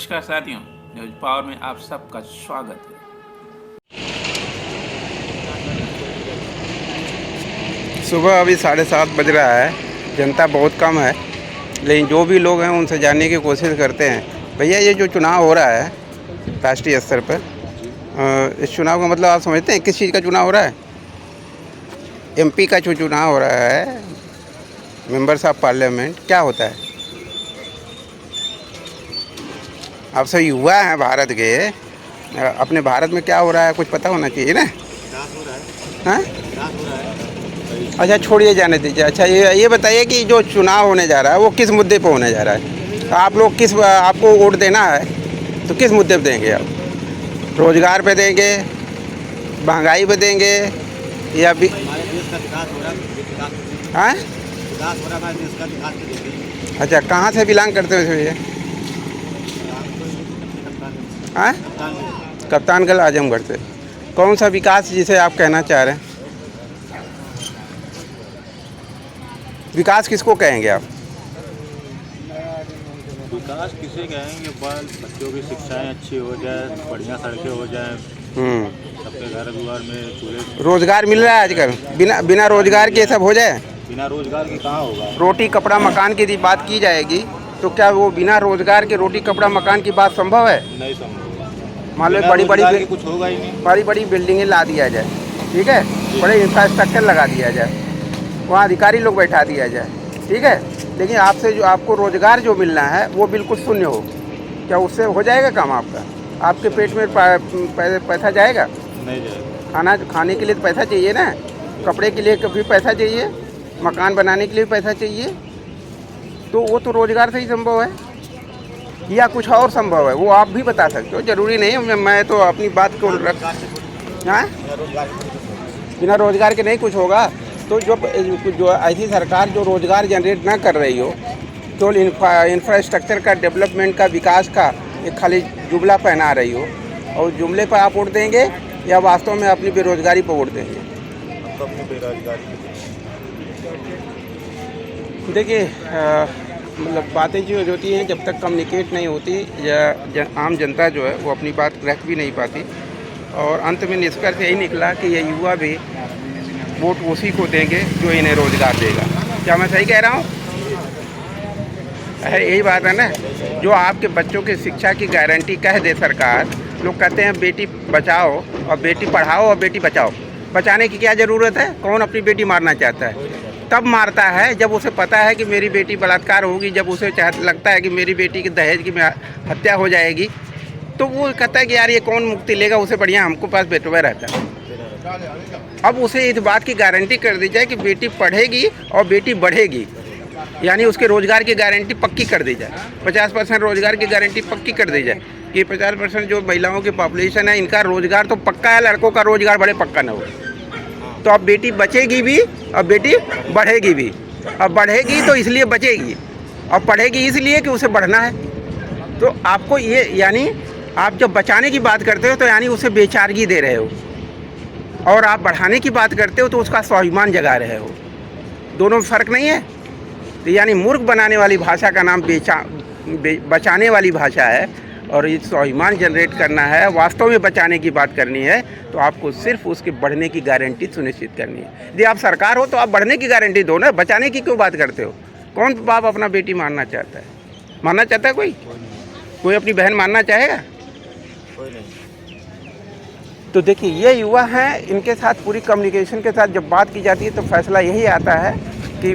नमस्कार साथियों, news power में आप सबका स्वागत है। सुबह अभी 7:30 बज रहा है। जनता बहुत कम है, लेकिन जो भी लोग हैं उनसे जानने की कोशिश करते हैं। भैया, ये जो चुनाव हो रहा है राष्ट्रीय स्तर पर, इस चुनाव का मतलब आप समझते हैं किस चीज़ का चुनाव हो रहा है? एमपी का जो चुनाव हो रहा है, मेंबर्स ऑफ पार्लियामेंट, क्या होता है? आप सब युवा हैं भारत के, अपने भारत में क्या हो रहा है कुछ पता होना चाहिए ना। हाँ, अच्छा छोड़िए, जाने दीजिए। अच्छा ये बताइए कि जो चुनाव होने जा रहा है वो किस मुद्दे पे होने जा रहा है? तो आप लोग आपको वोट देना है तो किस मुद्दे पे देंगे आप? रोजगार पे देंगे, महंगाई पे देंगे, या भी हमारे देश का विकास हो रहा है, विकास हाँ? हो रहा है हमारे देश का विकास पे देंगे। अच्छा, कहाँ से बिलोंग करते हो भैया? हाँ, कप्तानगंज आजमगढ़ से। कौन सा विकास जिसे आप कहना चाह रहे हैं? विकास किसको कहेंगे आप? विकास किसे कहेंगे? बच्चों की शिक्षाएं अच्छी हो जाए, बढ़िया सड़कें हो जाए, सबके घर द्वार में चूल्हे। रोजगार मिल रहा है आजकल? बिना रोजगार के सब हो जाए? बिना रोजगार के कहाँ होगा? रोटी कपड़ा मकान की बात की जाएगी तो क्या वो बिना रोजगार के रोटी कपड़ा मकान की बात संभव है? नहीं संभव। मान लो कुछ होगा ही नहीं। बड़ी बड़ी बिल्डिंगें ला दिया जाए, ठीक है, बड़े इंफ्रास्ट्रक्चर लगा दिया जाए, वहाँ अधिकारी लोग बैठा दिया जाए, ठीक है, लेकिन आपसे जो आपको रोजगार जो मिलना है वो बिल्कुल शून्य हो, क्या उससे हो जाएगा काम आपका? आपके पेट में पैसा जाएगा? नहीं जाएगा। खाने के लिए तो पैसा चाहिए ना, कपड़े के लिए भी पैसा चाहिए, मकान बनाने के लिए भी पैसा चाहिए, तो वो तो रोजगार से ही संभव है या कुछ और संभव है, वो आप भी बता सकते हो। जरूरी नहीं मैं तो अपनी बात को हाँ, बिना रोजगार के नहीं कुछ होगा। तो जो ऐसी सरकार जो रोजगार जनरेट ना कर रही हो, तो इंफ्रास्ट्रक्चर का, डेवलपमेंट का, विकास का एक खाली जुमला पहना रही हो, और जुमले पर आप वोट देंगे या वास्तव में अपनी बेरोजगारी पर वोट देंगे? तो अपनी बेरोजगारी। देखिए, मतलब बातें जो होती हैं जब तक कम्युनिकेट नहीं होती या आम जनता जो है वो अपनी बात रख भी नहीं पाती, और अंत में निष्कर्ष यही निकला कि ये युवा भी वोट उसी को देंगे जो इन्हें रोजगार देगा। क्या मैं सही कह रहा हूँ? यही बात है ना, जो आपके बच्चों की शिक्षा की गारंटी कह दे सरकार। लोग कहते हैं बेटी बचाओ और बेटी पढ़ाओ और बेटी बचाओ। बचाने की क्या ज़रूरत है? कौन अपनी बेटी मारना चाहता है? तब मारता है जब उसे पता है कि मेरी बेटी बलात्कार होगी, जब उसे लगता है कि मेरी बेटी की दहेज की हत्या हो जाएगी, तो वो कहता है कि यार ये कौन मुक्ति लेगा, उसे बढ़िया हमको पास बेटवा रहता है। अब उसे इस बात की गारंटी कर दी जाए कि बेटी पढ़ेगी और बेटी बढ़ेगी, यानी उसके रोज़गार की गारंटी पक्की कर दी जाए। 50% रोज़गार की गारंटी पक्की कर दी जाए कि 50% जो महिलाओं की पॉपुलेशन है इनका रोज़गार तो पक्का है, लड़कों का रोज़गार बड़े पक्का ना हो। तो अब बेटी बचेगी भी और बेटी बढ़ेगी भी। अब बढ़ेगी तो इसलिए बचेगी, और पढ़ेगी इसलिए कि उसे बढ़ना है। तो आपको ये, यानी आप जब बचाने की बात करते हो तो यानी उसे बेचारगी दे रहे हो, और आप बढ़ाने की बात करते हो तो उसका स्वाभिमान जगा रहे हो। दोनों में फ़र्क नहीं है। तो यानी मूर्ख बनाने वाली भाषा का नाम बचाने वाली भाषा है, और ये स्वाभिमान जनरेट करना है, वास्तव में बचाने की बात करनी है, तो आपको सिर्फ उसके बढ़ने की गारंटी सुनिश्चित करनी है। यदि आप सरकार हो तो आप बढ़ने की गारंटी दो ना, बचाने की क्यों बात करते हो? कौन बाप अपना बेटी मारना चाहता है? मारना चाहता है कोई अपनी बहन मारना चाहेगा? कोई नहीं। तो देखिए, ये युवा हैं, इनके साथ पूरी कम्युनिकेशन के साथ जब बात की जाती है तो फैसला यही आता है कि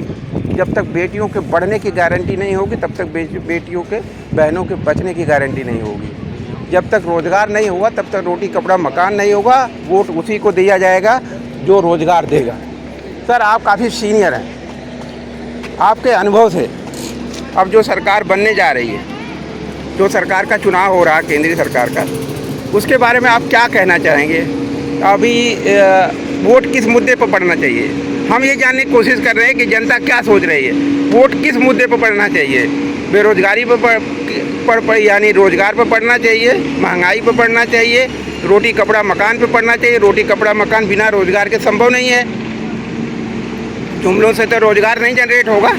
जब तक बेटियों के बढ़ने की गारंटी नहीं होगी तब तक बेटियों के, बहनों के बचने की गारंटी नहीं होगी। जब तक रोज़गार नहीं होगा तब तक रोटी कपड़ा मकान नहीं होगा। वोट उसी को दिया जाएगा जो रोज़गार देगा। सर, आप काफ़ी सीनियर हैं, आपके अनुभव से अब जो सरकार बनने जा रही है, जो सरकार का चुनाव हो रहा है केंद्रीय सरकार का, उसके बारे में आप क्या कहना चाहेंगे? अभी वोट किस मुद्दे पर पड़ना चाहिए? हम ये जानने की कोशिश कर रहे हैं कि जनता क्या सोच रही है। वोट किस मुद्दे पर पड़ना चाहिए? बेरोजगारी पर यानी रोजगार पर पड़ना चाहिए, महंगाई पर पड़ना चाहिए, रोटी कपड़ा मकान पर पड़ना चाहिए? रोटी कपड़ा मकान बिना रोजगार के संभव नहीं है। जुमलों से तो रोजगार नहीं जनरेट होगा।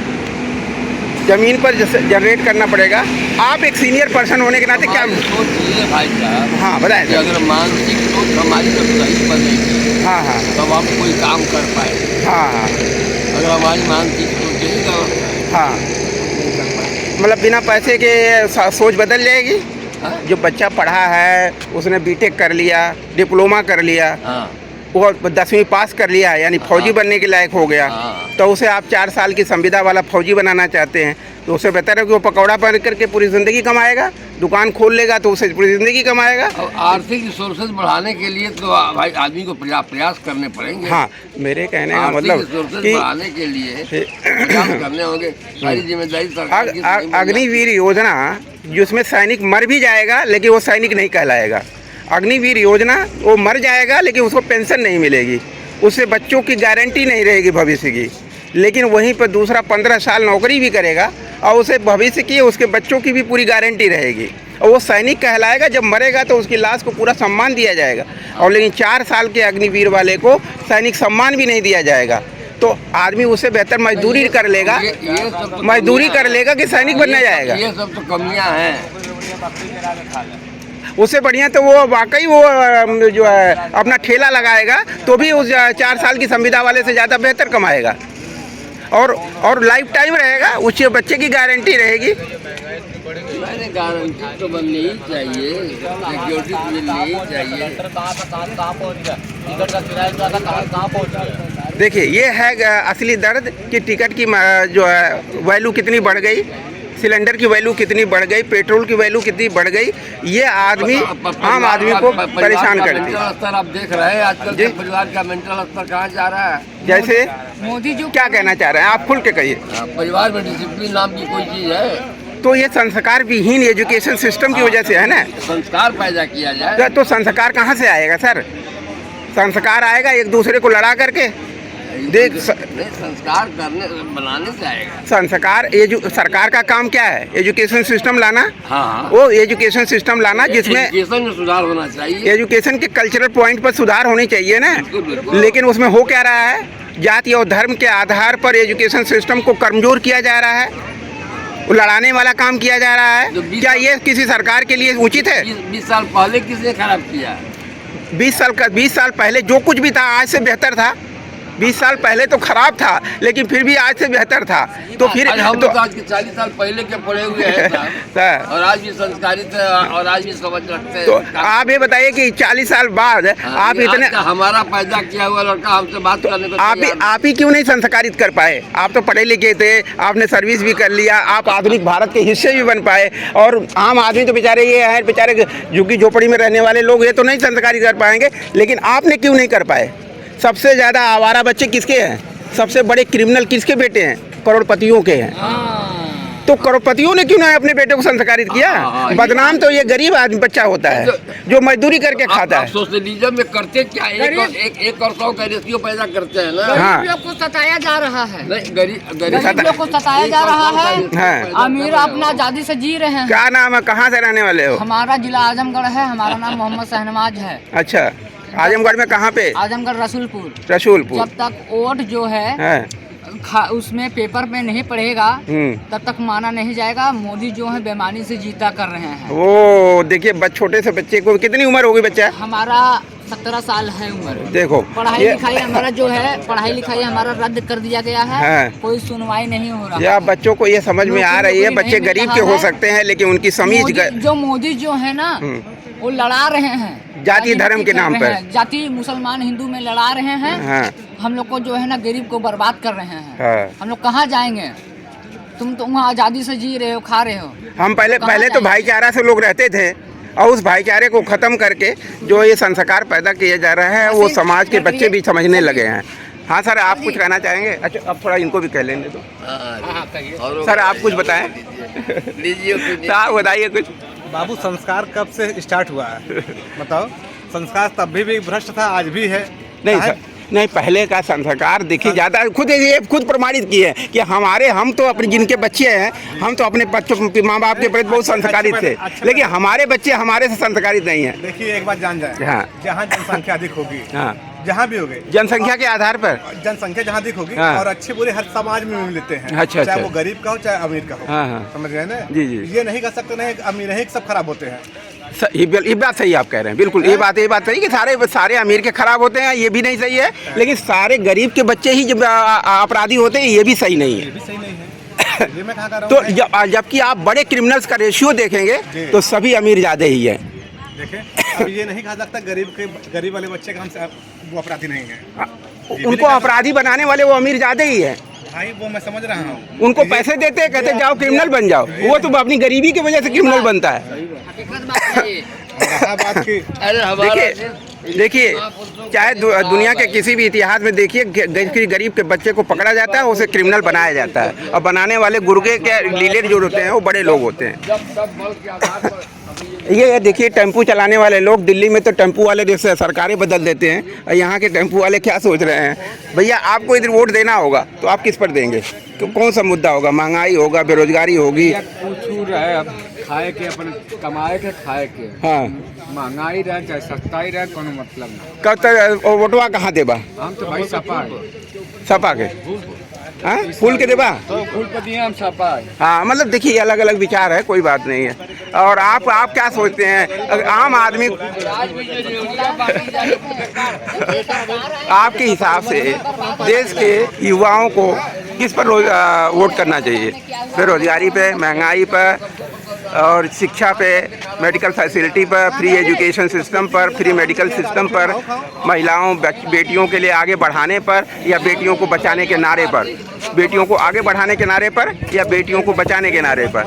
जमीन पर जनरेट करना पड़ेगा। आप एक सीनियर पर्सन होने के नाते क्या हमारी सोच ये है भाई साहब हाँ बताएं कि सर। अगर मानसिक सोच हमारी जब सही बनेगी हाँ हाँ तब हम कोई काम कर पाए। हाँ हाँ अगर हमारी मानसिक सोच यही गलत है, हाँ नहीं कर पाए। मतलब बिना पैसे के सोच बदल जाएगी। हाँ? जो बच्चा पढ़ा है उसने बीटेक कर लिया, डिप्लोमा कर लिया, हाँ वो 10वीं पास कर लिया यानी फौजी बनने के लायक हो गया, हाँ। तो उसे आप 4 साल की संविदा वाला फौजी बनाना चाहते हैं, तो उससे बेहतर है कि वो पकौड़ा बन करके पूरी ज़िंदगी कमाएगा, दुकान खोल लेगा तो उसे पूरी ज़िंदगी कमाएगा। अब आर्थिक रिसोर्सेज बढ़ाने के लिए तो भाई आदमी को प्रयास करने पड़ेंगे। हाँ मेरे कहने का आर्थिक मतलब रिसोर्सेज कि बढ़ाने के लिए प्रयास करने होंगे। सारी जिम्मेदारी सरकार की। अग्निवीर योजना जिसमें सैनिक मर भी जाएगा लेकिन वो सैनिक नहीं कहलाएगा। अग्निवीर योजना वो मर जाएगा लेकिन उसको पेंशन नहीं मिलेगी, उससे बच्चों की गारंटी नहीं रहेगी भविष्य की। लेकिन वहीं पर दूसरा 15 साल नौकरी भी करेगा और उसे भविष्य की उसके बच्चों की भी पूरी गारंटी रहेगी और वो सैनिक कहलाएगा। जब मरेगा तो उसकी लाश को पूरा सम्मान दिया जाएगा। और लेकिन 4 साल के अग्निवीर वाले को सैनिक सम्मान भी नहीं दिया जाएगा, तो आदमी उससे बेहतर मजदूरी कर लेगा, ये सब तो मजदूरी कमियां कर लेगा कि सैनिक बनना जाएगा। ये सब तो कमियां हैं। उससे बढ़िया तो वो वाकई वो जो है अपना ठेला लगाएगा तो भी उस 4 साल की संविदा वाले से ज़्यादा बेहतर कमाएगा और लाइफ टाइम रहेगा, उसके बच्चे की गारंटी रहेगी। मैंने गारंटी तो बननी ही चाहिए, सिक्योरिटी तो मिलनी ही चाहिए। देखिए ये है असली दर्द कि टिकट की जो है वैल्यू कितनी बढ़ गई, सिलेंडर की वैल्यू कितनी बढ़ गई, पेट्रोल की वैल्यू कितनी बढ़ गई। ये आदमी आम आदमी को परेशान करती मेंटल है। स्तर आप देख रहे हैं आजकल के परिवार का मेंटल स्तर कहाँ जा रहा है। जैसे मोदी जो क्या कहना चाह रहे हैं आप, खुल के कहिए। परिवार में डिसिप्लिन नाम की कोई चीज है? तो ये संस्कार विहीन एजुकेशन सिस्टम की वजह से है ना। संस्कार पैदा किया जाए तो संस्कार कहाँ से आएगा सर? संस्कार आएगा एक दूसरे को लड़ा करके। देख नहीं, संस्कार करने बनाने से आएगा संस्कार सरकार का काम क्या है? एजुकेशन सिस्टम लाना। हाँ। वो एजुकेशन सिस्टम लाना जिसमें एजुकेशन में सुधार होना चाहिए। एजुकेशन के कल्चरल पॉइंट पर सुधार होनी चाहिए ना। बिल्कुल, बिल्कुल। लेकिन उसमें हो क्या रहा है? जाति और धर्म के आधार पर एजुकेशन सिस्टम को कमजोर किया जा रहा है, लड़ाने वाला काम किया जा रहा है। क्या ये किसी सरकार के लिए उचित है? 20 साल पहले किसने खराब किया? 20 साल पहले जो कुछ भी था आज से बेहतर था। 20 साल पहले तो खराब था लेकिन फिर भी आज से बेहतर था। तो फिर हम तो लोग आज के 40 साल पहले के पढ़े हुए हैं साहब, और आज भी संस्कारित है और आज भी समझ रखते हैं। तो आप ये बताइए कि 40 साल बाद आप इतने हमारा पैदा किया हुआ लड़का हमसे बात करने को आप ही क्यों नहीं संस्कारित कर पाए? आप तो पढ़े लिखे थे, आपने सर्विस भी कर लिया, आप आधुनिक भारत के हिस्से भी बन पाए। और आम आदमी तो बेचारे ये हैं, बेचारे झुग्गी झोपड़ी में रहने वाले लोग, ये तो नहीं संस्कारित कर पाएंगे। लेकिन आपने क्यों नहीं कर पाए? सबसे ज़्यादा आवारा बच्चे किसके हैं? सबसे बड़े क्रिमिनल किसके बेटे हैं? करोड़पतियों के हैं। तो करोड़पतियों ने क्यों ना अपने बेटे को संस्कारित किया? बदनाम तो ये गरीब आदमी बच्चा होता है जो मजदूरी करके खाता है। सोशलिज्म में करते क्या? एक और 100 का रेशियो पैदा करते हैं ना। हाँ। गरीब लोग को सताया जा रहा है, नहीं, गरीब लोग को सताया जा रहा है। हाँ। अमीर अपना आजादी से जी रहे हैं। क्या नाम है, कहाँ से रहने वाले हो? हमारा जिला आजमगढ़ है, हमारा नाम मोहम्मद शहनवाज है। अच्छा, आजमगढ़ में कहाँ पे? आजमगढ़ रसूलपुर। रसूलपुर। जब तक वोट जो है उसमें पेपर में नहीं पड़ेगा तब तक माना नहीं जाएगा। मोदी जो है बेईमानी से जीता कर रहे हैं। वो देखिए छोटे से बच्चे को कितनी उम्र होगी बच्चा? हमारा 17 साल है उम्र। देखो पढ़ाई लिखाई हमारा जो है, पढ़ाई लिखाई हमारा रद्द कर दिया गया है। हाँ। कोई सुनवाई नहीं हो रहा। या बच्चों को ये समझ में आ रही है, बच्चे गरीब के हो सकते हैं लेकिन उनकी समीज जो मोदी जो है ना वो लड़ा रहे हैं जाति धर्म के नाम पर। जाति मुसलमान हिंदू में लड़ा रहे हैं। हाँ। हम लोग को जो है ना गरीब को बर्बाद कर रहे हैं। हाँ। हम लोग कहाँ जाएंगे? तुम तो वहाँ आज़ादी से जी रहे हो, खा रहे हो। हम पहले तो भाईचारा से लोग रहते थे और उस भाईचारे को खत्म करके जो ये संस्कार पैदा किया जा रहा है वो समाज के बच्चे भी समझने लगे हैं। हाँ सर, आप कुछ कहना चाहेंगे? अच्छा, अब थोड़ा इनको भी कह लेंगे तो। सर आप कुछ बताएं। आप बताइए कुछ। बाबू संस्कार कब से स्टार्ट हुआ है बताओ? संस्कार तब भी भ्रष्ट था, आज भी है। नहीं सर, नहीं, पहले का संस्कार देखिए ज़्यादा खुद प्रमाणित किए हैं कि हम तो अपने जिनके बच्चे हैं, हम तो अपने बच्चों माँ बाप के प्रति बहुत संस्कारित थे, लेकिन हमारे बच्चे हमारे से संस्कारित नहीं हैं। देखिए एक बात जान जाए, हाँ। जहाँ जनसंख्या अधिक होगी हाँ। जहाँ भी हो गए जनसंख्या के आधार पर? जनसंख्या जहाँ अधिक होगी हाँ। और अच्छे बुरे हर समाज में मिलते हैं। अच्छा, चाहे अच्छा। वो गरीब का हो चाहे अमीर का हो। हाँ, हाँ। समझ गए ना? जी, जी। ये नहीं कह सकते नहीं अमीर है सब खराब होते हैं। ये बात सही आप कह रहे हैं, बिल्कुल ये बात सही कि सारे अमीर के खराब होते हैं, ये भी नहीं सही है। लेकिन सारे गरीब के बच्चे ही जब अपराधी होते हैं, ये भी सही नहीं है। ये भी सही नहीं है। ये मैं कहाँ कर रहा हूँ? तो जबकि आप बड़े क्रिमिनल्स का रेशियो देखेंगे तो सभी अमीर ज्यादा ही है। देखें, अब ये नहीं कहा सकता गरीब वाले बच्चे का हम वो अपराधी नहीं है। उनको अपराधी बनाने वाले वो अमीर ज्यादा ही है। भाई वो मैं समझ रहा हूँ। उनको पैसे देते हैं, कहते जाओ क्रिमिनल बन जाओ। वो तो अपनी गरीबी की वजह से क्रिमिनल बनता है। बात की देखिए चाहे दुनिया के किसी भी इतिहास में देखिए, गरीब के बच्चे को पकड़ा जाता है, उसे क्रिमिनल बनाया जाता है। और बनाने वाले गुर्गे के लीडर जो होते हैं वो बड़े लोग होते हैं। ये देखिए टेम्पू चलाने वाले लोग, दिल्ली में तो टेम्पू वाले जैसे सरकारें बदल देते हैं, और यहाँ के टेम्पू वाले क्या सोच रहे हैं? भैया आपको इधर वोट देना होगा तो आप किस पर देंगे? तो कौन सा मुद्दा होगा? महंगाई होगा, बेरोजगारी होगी, कुछ रहे अब खाए के अपन कमाए के खाए के। हाँ महंगाई रहे चाहे सस्ताई रहे कोनो मतलब नहीं। कब तक वोटवा कहाँ देबा? हम तो भाई सपा है। सपा के? हाँ फूल के देबा? तो फूल पर दिए हम सपा है। हाँ मतलब देखिए अलग अलग विचार है, कोई बात नहीं है। और आप क्या सोचते हैं आम आदमी आपके हिसाब से देश के युवाओं को किस पर वोट करना चाहिए? बेरोजगारी पे, महंगाई पर, और शिक्षा पे, मेडिकल फैसिलिटी पर, फ्री एजुकेशन सिस्टम पर, फ्री मेडिकल सिस्टम पर, महिलाओं बेटियों के लिए आगे बढ़ाने पर, या बेटियों को बचाने के नारे पर? बेटियों को आगे बढ़ाने के नारे पर या बेटियों को बचाने के नारे पर?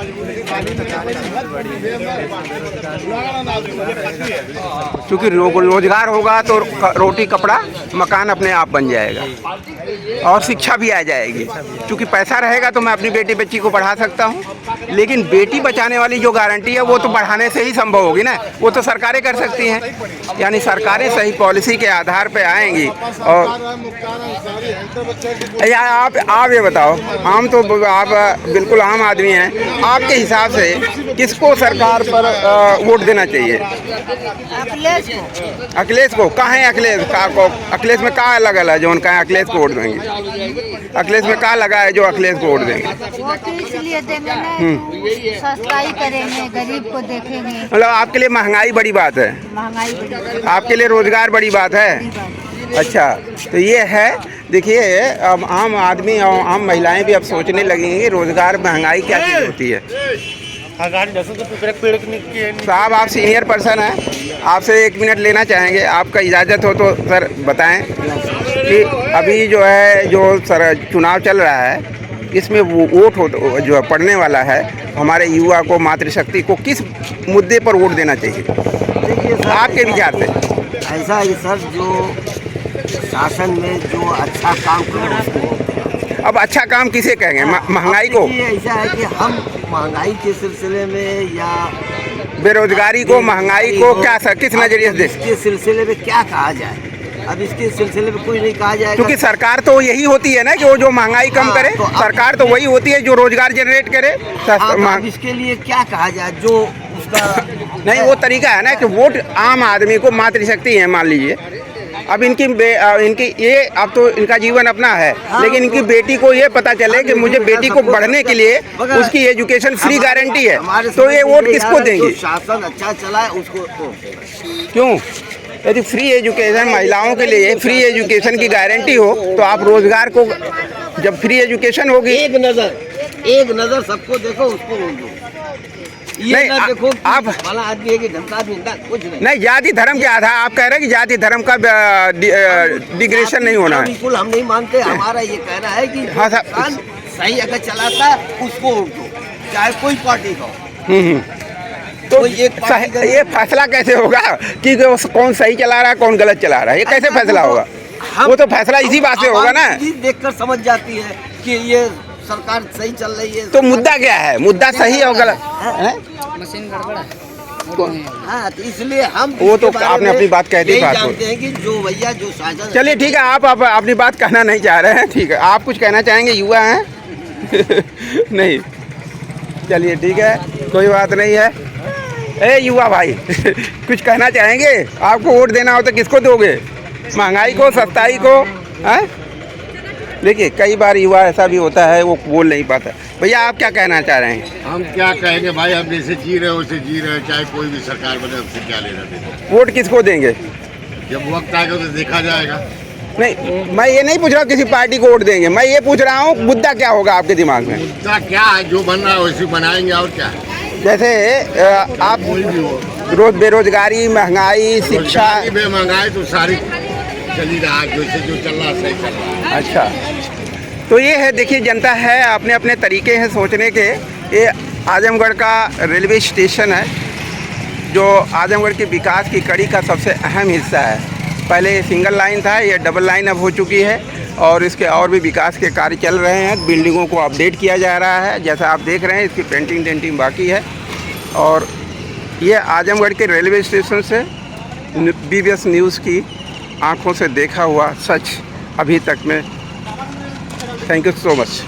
क्योंकि रोजगार होगा तो रोटी कपड़ा मकान अपने आप बन जाएगा और शिक्षा भी आ जाएगी। क्योंकि पैसा रहेगा तो मैं अपनी बेटी बच्ची को पढ़ा सकता हूँ। लेकिन बेटी बचाने वाली जो गारंटी है वो तो बढ़ाने से ही संभव होगी ना, वो तो सरकारें कर सकती हैं। यानी सरकारें सही पॉलिसी के आधार पर आएंगी। और यार आप ये बताओ, आप बिल्कुल आम आदमी हैं, आपके हिसाब से किसको सरकार पर वोट देना चाहिए? अखिलेश को। कहाँ है अखिलेश? अखिलेश में कहाँ लगा है जो उनका अखिलेश को वोट देंगे? अखिलेश में कहाँ लगा है जो अखिलेश को वोट देंगे? वो तो इसलिए देंगे ना, सस्ताई करेंगे, गरीब को देखेंगे। मतलब आपके लिए महंगाई बड़ी बात है, महंगाई बड़ी, आपके लिए रोजगार बड़ी बात है। अच्छा तो ये है। देखिए अब आम आदमी और आम महिलाएं भी अब सोचने लगेंगी रोजगार महंगाई क्या चीज़ होती है। साहब आप सीनियर पर्सन हैं, आपसे 1 मिनट लेना चाहेंगे, आपका इजाज़त हो तो सर बताएं कि अभी जो है चुनाव चल रहा है, इसमें वोट जो पड़ने वाला है, हमारे युवा को, मातृशक्ति को किस मुद्दे पर वोट देना चाहिए आपके विचार से? ऐसा है सर, जो शासन में जो अच्छा काम करे उसको। अब अच्छा काम किसे कहेंगे? महंगाई को? ऐसा है कि हम महंगाई के सिलसिले में या बेरोजगारी को, महंगाई को क्या सर किस नजरिए से? इसके सिलसिले में क्या कहा जाए? अब इसके सिलसिले में कुछ नहीं कहा जाएगा, क्योंकि सरकार तो यही होती है ना कि वो जो महंगाई कम करे। तो सरकार तो वही होती है जो रोजगार जनरेट करे। अब इसके लिए क्या कहा जाए जो उसका नहीं, वो तरीका है ना कि वोट आम आदमी को, मातृशक्ति है मान लीजिए, अब इनकी ये अब तो इनका जीवन अपना है, लेकिन इनकी बेटी को ये पता चले कि मुझे बेटी को बढ़ने के लिए उसकी एजुकेशन फ्री गारंटी है, तो ये वोट किसको देंगे? शासन अच्छा चलाए उसको। क्यों? यदि फ्री एजुकेशन महिलाओं के लिए फ्री एजुकेशन की गारंटी हो तो आप रोजगार को, जब फ्री एजुकेशन होगी, एक नजर सबको देखो, उसको ये नहीं, ना देखो आप वाला आदमी है कि ढंका आदमी, कुछ नहीं, जाति धर्म के आधार आप कह रहे हैं कि जाति धर्म का डिग्रेशन नहीं होना है। बिल्कुल हम नहीं मानते। हमारा ये कहना है कि हाँ सही अगर चलाता है उसको वोट दो, चाहे कोई पार्टी का हो। तो ये फैसला कैसे होगा कि कौन सही चला रहा है कौन गलत चला रहा है? ये कैसे फैसला होगा? वो तो फैसला इसी बात से होगा ना, देखकर समझ जाती है कि ये सरकार सही चल रही है। तो मुद्दा क्या है? मुद्दा सही और गलत है? मशीन गड़बड़ है। हाँ, तो इसलिए हम वो तो आपने अपनी बात कह दी, बात जानते हैं कि जो भैया जो शासन। चलिए ठीक है, आप अपनी बात कहना नहीं चाह रहे हैं, ठीक है। आप कुछ कहना चाहेंगे? युवा हैं? नहीं, चलिए ठीक है, कोई बात नहीं है। ए युवा भाई कुछ कहना चाहेंगे? आपको वोट देना हो तो किसको दोगे? महंगाई को, सस्ताई को। हैं? देखिए कई बार युवा ऐसा भी होता है वो बोल नहीं पाता। भैया आप क्या कहना चाह रहे हैं? हम क्या कहेंगे भाई, हम जैसे जी रहे वैसे जी रहे, चाहे कोई भी सरकार बने, हमसे क्या लेना देना। वोट किसको देंगे? जब वक्त आएगा तो देखा जाएगा। नहीं, मैं ये नहीं पूछ रहा हूँ किसी पार्टी को वोट देंगे, मैं ये पूछ रहा हूँ मुद्दा क्या होगा आपके दिमाग में? मुद्दा क्या है, जो बन रहा है वैसे बनाएंगे, और क्या। जैसे आप कोई भी हो, रोज बेरोजगारी, महंगाई, शिक्षा, महंगाई तो सारी चली रहा है, जैसे जो चल रहा है सही चल रहा है। अच्छा, तो ये है, देखिए जनता है, अपने अपने तरीके हैं सोचने के। ये आजमगढ़ का रेलवे स्टेशन है जो आजमगढ़ के विकास की कड़ी का सबसे अहम हिस्सा है। पहले सिंगल लाइन था, ये डबल लाइन अब हो चुकी है और इसके और भी विकास के कार्य चल रहे हैं। बिल्डिंगों को अपडेट किया जा रहा है, जैसा आप देख रहे हैं इसकी पेंटिंग डेंटिंग बाकी है। और ये आजमगढ़ के रेलवे स्टेशन से BBS न्यूज़ की आँखों से देखा हुआ सच अभी तक में। Thank you so much.